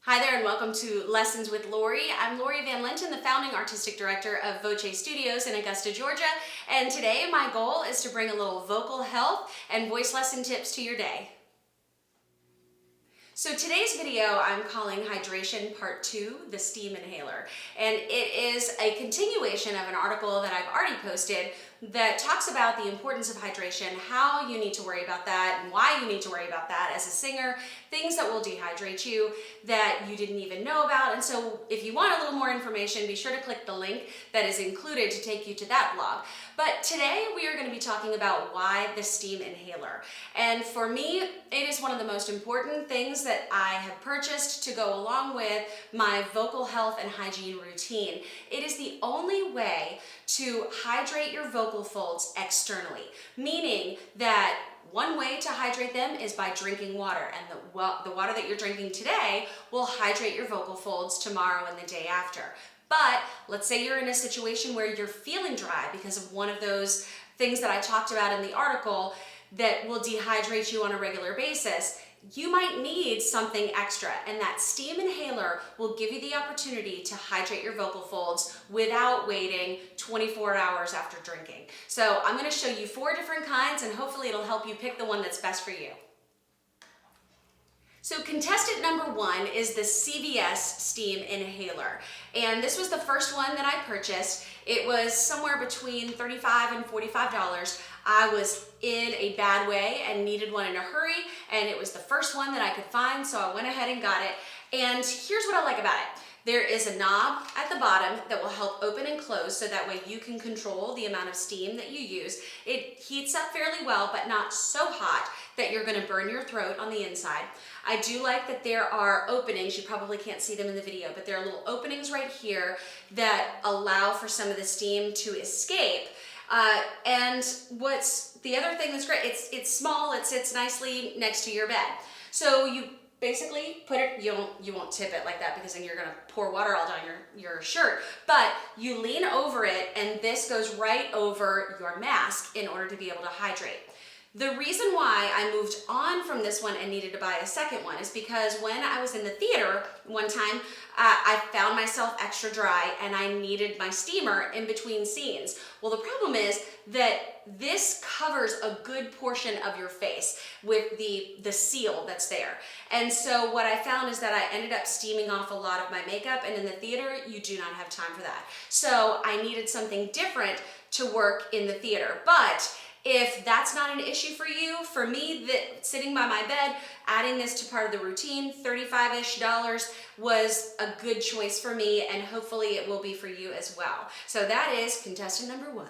Hi there and welcome to Lessons with Lori. I'm Lori Van Linton, the founding artistic director of VOCE Studios in Augusta, Georgia. And today my goal is to bring a little vocal health and voice lesson tips to your day. So today's video I'm calling Hydration Part 2, the steam inhaler. And it is a continuation of an article that I've already posted that talks about the importance of hydration, how you need to worry about that, and why you need to worry about that as a singer, things that will dehydrate you that you didn't even know about. And so if you want a little more information, be sure to click the link that is included to take you to that blog. But today we are going to be talking about why the steam inhaler. And for me, it is one of the most important things that I have purchased to go along with my vocal health and hygiene routine. It is the only way to hydrate your vocal folds externally, meaning that one way to hydrate them is by drinking water, and the water that you're drinking today will hydrate your vocal folds tomorrow and the day after. But let's say you're in a situation where you're feeling dry because of one of those things that I talked about in the article that will dehydrate you on a regular basis. You might need something extra, and that steam inhaler will give you the opportunity to hydrate your vocal folds without waiting 24 hours after drinking. So I'm going to show you 4 different kinds, and hopefully it'll help you pick the one that's best for you. So contestant number 1 is the CVS steam inhaler, and this was the first one that I purchased. It was somewhere between $35 and $45. I was in a bad way and needed one in a hurry, and it was the first one that I could find, so I went ahead and got it. And here's what I like about it. There is a knob at the bottom that will help open and close so that way you can control the amount of steam that you use. It heats up fairly well, but not so hot that you're going to burn your throat on the inside. I do like that there are openings. You probably can't see them in the video, but there are little openings right here that allow for some of the steam to escape. And what's the other thing that's great, it's small, it sits nicely next to your bed. So you basically put it, you won't tip it like that because then you're gonna pour water all down your shirt, but you lean over it and this goes right over your mask in order to be able to hydrate. The reason why I moved on from this one and needed to buy a second one is because when I was in the theater one time, I found myself extra dry and I needed my steamer in between scenes. Well, the problem is that this covers a good portion of your face with the seal that's there. And so what I found is that I ended up steaming off a lot of my makeup, and in the theater, you do not have time for that. So I needed something different to work in the theater. But if that's not an issue for you, for me, sitting by my bed, adding this to part of the routine, $35-ish was a good choice for me, and hopefully it will be for you as well. So that is contestant number 1.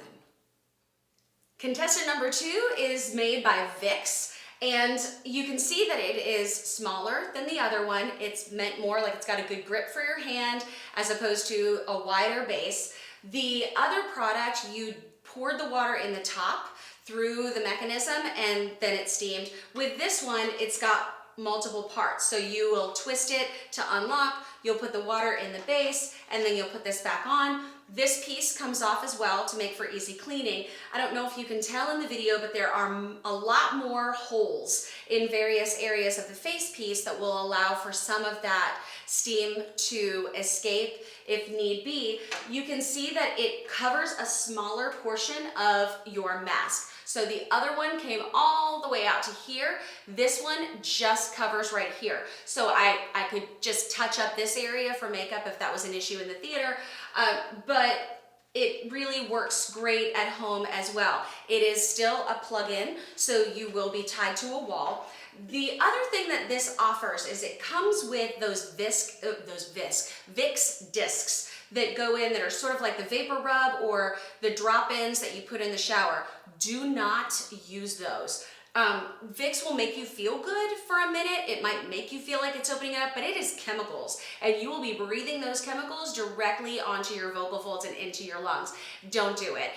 Contestant number 2 is made by Vicks, and you can see that it is smaller than the other one. It's meant more like it's got a good grip for your hand as opposed to a wider base. The other product, you poured the water in the top through the mechanism and then it steamed. With this one, it's got multiple parts. So you will twist it to unlock, you'll put the water in the base, and then you'll put this back on. This piece comes off as well to make for easy cleaning. I don't know if you can tell in the video, but there are a lot more holes in various areas of the face piece that will allow for some of that steam to escape if need be. You can see that it covers a smaller portion of your mask. So the other one came all the way out to here. This one just covers right here. So I could just touch up this area for makeup if that was an issue in the theater, but it really works great at home as well. It is still a plug-in, so you will be tied to a wall. The other thing that this offers is it comes with those Vicks discs that go in that are sort of like the vapor rub or the drop-ins that you put in the shower. Do not use those. Vicks will make you feel good for a minute. It might make you feel like it's opening it up, but it is chemicals, and you will be breathing those chemicals directly onto your vocal folds and into your lungs. Don't do it.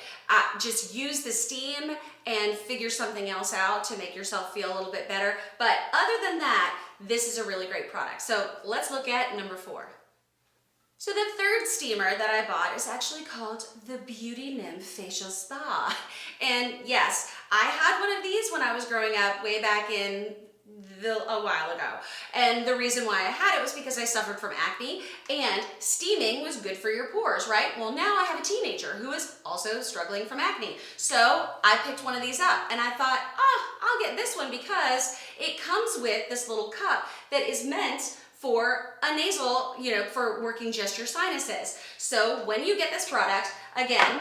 Just use the steam and figure something else out to make yourself feel a little bit better. But other than that, this is a really great product. So let's look at number 4. So the third steamer that I bought is actually called the Beauty Nymph Facial Spa. And yes, I had one of these when I was growing up way back in a while ago. And the reason why I had it was because I suffered from acne, and steaming was good for your pores, right? Well, now I have a teenager who is also struggling from acne. So I picked one of these up and I thought, oh, I'll get this one because it comes with this little cup that is meant for a nasal, for working just your sinuses. So when you get this product, again,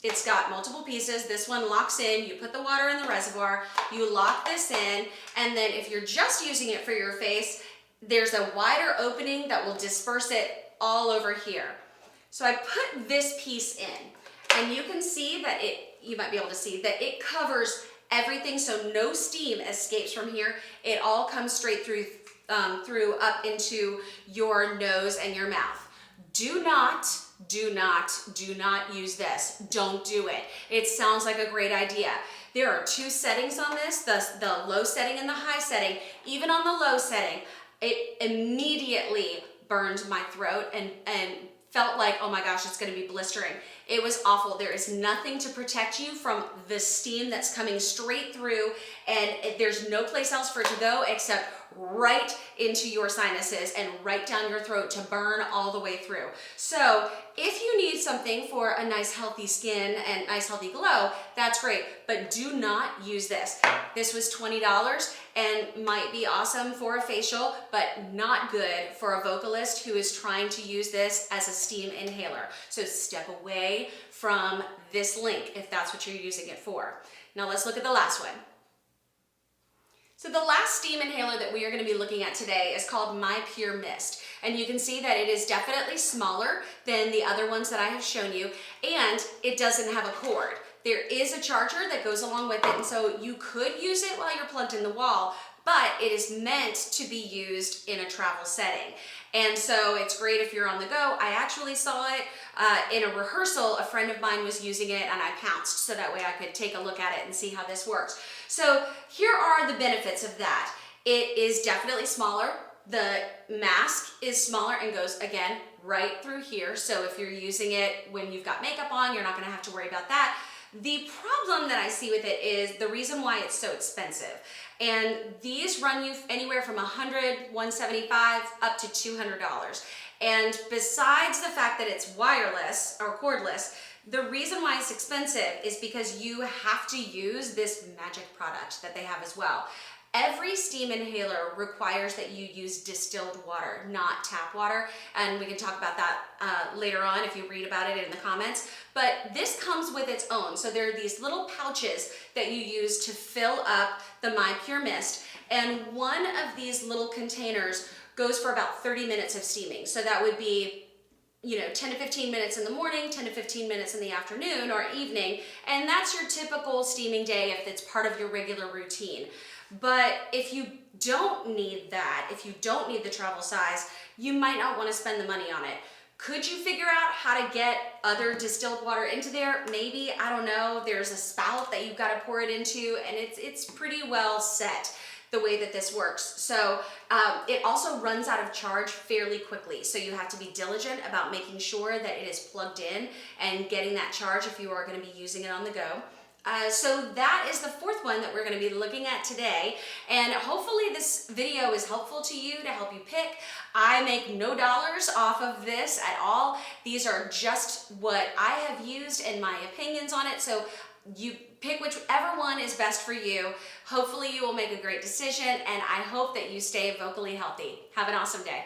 it's got multiple pieces. This one locks in, you put the water in the reservoir, you lock this in, and then if you're just using it for your face, there's a wider opening that will disperse it all over here. So I put this piece in, and you can see that you might be able to see that it covers everything, so no steam escapes from here. It all comes straight through up into your nose and your mouth. Do not use this. Don't do it. It sounds like a great idea. There are two settings on this, the low setting and the high setting. Even on the low setting, it immediately burned my throat and felt like, oh my gosh, it's gonna be blistering. It was awful. There is nothing to protect you from the steam that's coming straight through, and there's no place else for it to go except right into your sinuses and right down your throat to burn all the way through. So if you need something for a nice healthy skin and nice healthy glow, that's great, but do not use this. This was $20 and might be awesome for a facial, but not good for a vocalist who is trying to use this as a steam inhaler. So step away from this link if that's what you're using it for. Now let's look at the last one. So the last steam inhaler that we are going to be looking at today is called My Pure Mist. And you can see that it is definitely smaller than the other ones that I have shown you, and it doesn't have a cord. There is a charger that goes along with it, and so you could use it while you're plugged in the wall, but it is meant to be used in a travel setting. And so it's great if you're on the go. I actually saw it in a rehearsal. A friend of mine was using it and I pounced so that way I could take a look at it and see how this works. So here are the benefits of that. It is definitely smaller. The mask is smaller and goes, again, right through here. So if you're using it when you've got makeup on, you're not gonna have to worry about that. The problem that I see with it is the reason why it's so expensive. And these run you anywhere from $100, $175 up to $200. And besides the fact that it's wireless or cordless, the reason why it's expensive is because you have to use this magic product that they have as well. Every steam inhaler requires that you use distilled water, not tap water, and we can talk about that later on if you read about it in the comments. But this comes with its own. So there are these little pouches that you use to fill up the My Pure Mist, and one of these little containers goes for about 30 minutes of steaming. So that would be 10 to 15 minutes in the morning, 10 to 15 minutes in the afternoon or evening, and that's your typical steaming day if it's part of your regular routine. But if you don't need that, if you don't need the travel size, you might not want to spend the money on it. Could you figure out how to get other distilled water into there? Maybe, I don't know. There's a spout that you've got to pour it into, and it's pretty well set the way that this works. So it also runs out of charge fairly quickly. So you have to be diligent about making sure that it is plugged in and getting that charge if you are going to be using it on the go. So that is the fourth one that we're going to be looking at today, and hopefully this video is helpful to you to help you pick. I make no dollars off of this at all. These are just what I have used and my opinions on it, so you pick whichever one is best for you. Hopefully you will make a great decision, and I hope that you stay vocally healthy. Have an awesome day.